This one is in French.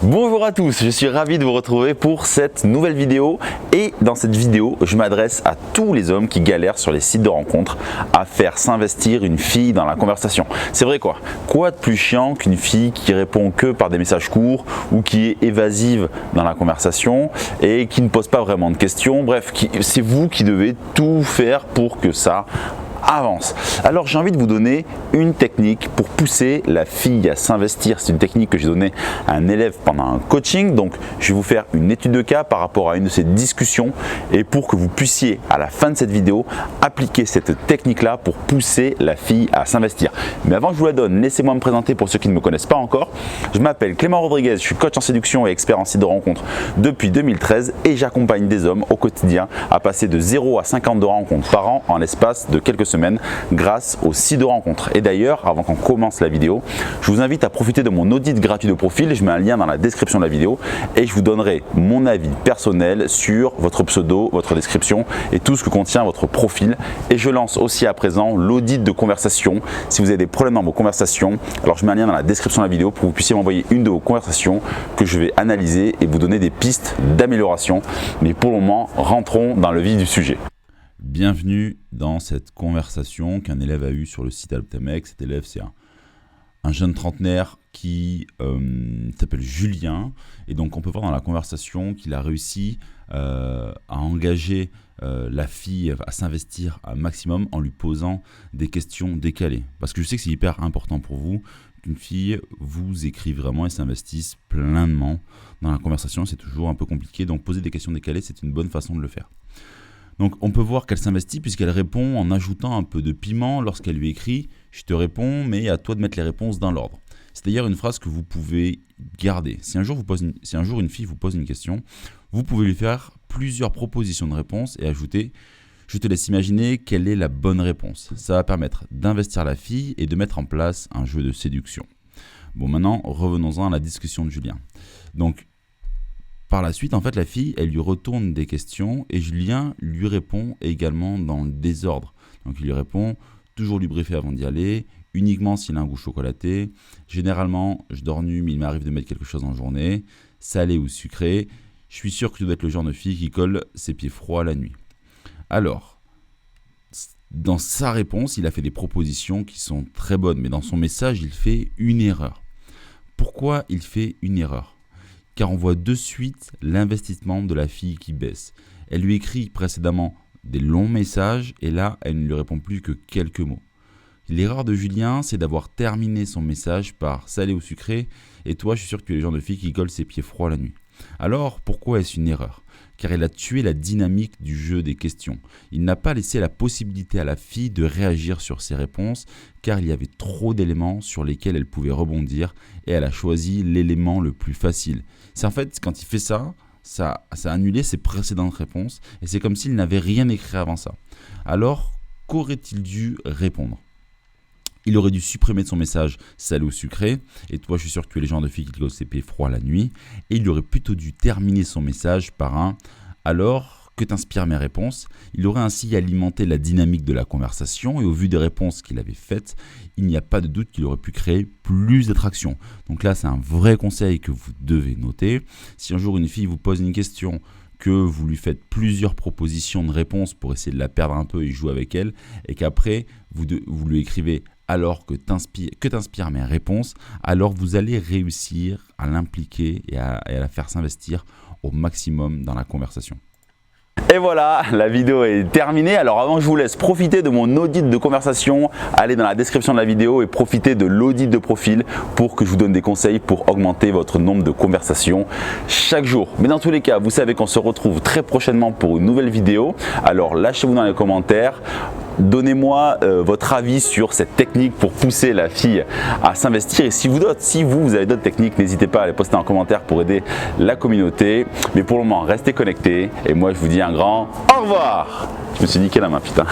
Bonjour à tous, je suis ravi de vous retrouver pour cette nouvelle vidéo et dans cette vidéo, je m'adresse à tous les hommes qui galèrent sur les sites de rencontres à faire s'investir une fille dans la conversation. C'est vrai quoi? Quoi de plus chiant qu'une fille qui répond que par des messages courts ou qui est évasive dans la conversation et qui ne pose pas vraiment de questions? Bref, c'est vous qui devez tout faire pour que ça avance. Alors j'ai envie de vous donner une technique pour pousser la fille à s'investir. C'est une technique que j'ai donnée à un élève pendant un coaching. Donc je vais vous faire une étude de cas par rapport à une de ces discussions et pour que vous puissiez à la fin de cette vidéo appliquer cette technique là pour pousser la fille à s'investir. Mais avant que je vous la donne, laissez-moi me présenter pour ceux qui ne me connaissent pas encore. Je m'appelle Clément Rodriguez, je suis coach en séduction et expert en site de rencontre depuis 2013 et j'accompagne des hommes au quotidien à passer de 0 à 50 de rencontres par an en l'espace de quelques semaines grâce au site de rencontre. Et d'ailleurs, avant qu'on commence la vidéo, je vous invite à profiter de mon audit gratuit de profil. Je mets un lien dans la description de la vidéo et je vous donnerai mon avis personnel sur votre pseudo, votre description et tout ce que contient votre profil. Et je lance aussi à présent l'audit de conversation. Si vous avez des problèmes dans vos conversations, alors je mets un lien dans la description de la vidéo pour que vous puissiez m'envoyer une de vos conversations que je vais analyser et vous donner des pistes d'amélioration. Mais pour le moment, rentrons dans le vif du sujet. Bienvenue dans cette conversation qu'un élève a eue sur le site Adoptamec. Cet élève, c'est un jeune trentenaire qui s'appelle Julien. Et donc, on peut voir dans la conversation qu'il a réussi à engager la fille à s'investir un maximum en lui posant des questions décalées. Parce que je sais que c'est hyper important pour vous qu'une fille vous écrive vraiment et s'investisse pleinement dans la conversation. C'est toujours un peu compliqué. Donc, poser des questions décalées, c'est une bonne façon de le faire. Donc on peut voir qu'elle s'investit puisqu'elle répond en ajoutant un peu de piment lorsqu'elle lui écrit « Je te réponds, mais à toi de mettre les réponses dans l'ordre ». C'est d'ailleurs une phrase que vous pouvez garder. Si un jour une fille vous pose une question, vous pouvez lui faire plusieurs propositions de réponse et ajouter « Je te laisse imaginer quelle est la bonne réponse ». Ça va permettre d'investir la fille et de mettre en place un jeu de séduction. Bon, maintenant, revenons-en à la discussion de Julien. Donc, par la suite, en fait, la fille, elle lui retourne des questions et Julien lui répond également dans le désordre. Donc, il lui répond « Toujours lubrifié avant d'y aller, uniquement s'il a un goût chocolaté. Généralement, je dors nu, mais il m'arrive de mettre quelque chose en journée. Salé ou sucré. Je suis sûr que tu dois être le genre de fille qui colle ses pieds froids la nuit. » Alors, dans sa réponse, il a fait des propositions qui sont très bonnes, mais dans son message, il fait une erreur. Pourquoi il fait une erreur ? Car on voit de suite l'investissement de la fille qui baisse. Elle lui écrit précédemment des longs messages et là, elle ne lui répond plus que quelques mots. L'erreur de Julien, c'est d'avoir terminé son message par « salé ou sucré » et toi, je suis sûr que tu es le genre de fille qui colle ses pieds froids la nuit. Alors, pourquoi est-ce une erreur ? Car il a tué la dynamique du jeu des questions. Il n'a pas laissé la possibilité à la fille de réagir sur ses réponses car il y avait trop d'éléments sur lesquels elle pouvait rebondir et elle a choisi l'élément le plus facile. C'est en fait, quand il fait ça a annulé ses précédentes réponses et c'est comme s'il n'avait rien écrit avant ça. Alors, qu'aurait-il dû répondre ? Il aurait dû supprimer de son message « salé ou sucré » et toi je suis sûr que tu es le genre de fille qui colle ses pieds froids la nuit et il aurait plutôt dû terminer son message par un « alors que t'inspirent mes réponses ?» Il aurait ainsi alimenté la dynamique de la conversation et au vu des réponses qu'il avait faites, il n'y a pas de doute qu'il aurait pu créer plus d'attraction. Donc là c'est un vrai conseil que vous devez noter. Si un jour une fille vous pose une question, que vous lui faites plusieurs propositions de réponses pour essayer de la perdre un peu et jouer avec elle et qu'après vous lui écrivez alors que t'inspirent mes réponses, alors vous allez réussir à l'impliquer et à la faire s'investir au maximum dans la conversation. Et voilà, la vidéo est terminée. Alors avant que je vous laisse profiter de mon audit de conversation, allez dans la description de la vidéo et profitez de l'audit de profil pour que je vous donne des conseils pour augmenter votre nombre de conversations chaque jour. Mais dans tous les cas, vous savez qu'on se retrouve très prochainement pour une nouvelle vidéo. Alors lâchez-vous dans les commentaires. Donnez-moi votre avis sur cette technique pour pousser la fille à s'investir et si vous avez d'autres techniques, n'hésitez pas à les poster en commentaire pour aider la communauté. Mais pour le moment, restez connectés et moi je vous dis un grand au revoir. Je me suis niqué la main, putain.